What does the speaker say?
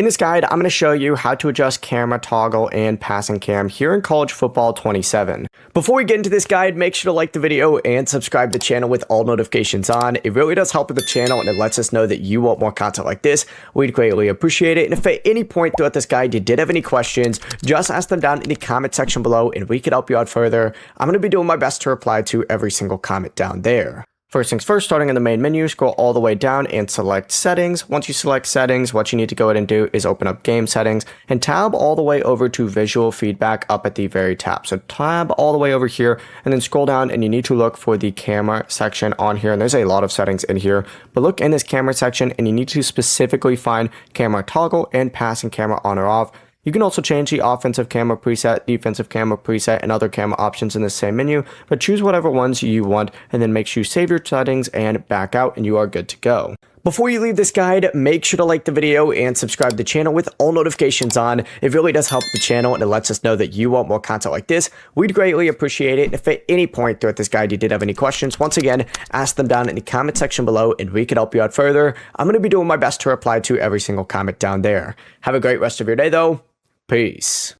In this guide, I'm going to show you how to adjust camera toggle and passing cam here in College Football 27. Before we get into this guide, make sure to like the video and subscribe to the channel with all notifications on. It really does help with the channel and it lets us know that you want more content like this. We'd greatly appreciate it. And if at any point throughout this guide you did have any questions, just ask them down in the comment section below and we could help you out further. I'm going to be doing my best to reply to every single comment down there. First things first, starting in the main menu, scroll all the way down and select settings. Once you select settings, what you need to go ahead and do is open up game settings and tab all the way over to visual feedback up at the very top. So tab all the way over here and then scroll down and you need to look for the camera section on here. And there's a lot of settings in here, but look in this camera section and you need to specifically find camera toggle and passing camera on or off. You can also change the offensive camera preset, defensive camera preset, and other camera options in the same menu, but choose whatever ones you want and then make sure you save your settings and back out and you are good to go. Before you leave this guide, make sure to like the video and subscribe to the channel with all notifications on. It really does help the channel and it lets us know that you want more content like this. We'd greatly appreciate it. If at any point throughout this guide you did have any questions, once again, ask them down in the comment section below and we can help you out further. I'm going to be doing my best to reply to every single comment down there. Have a great rest of your day though. Peace.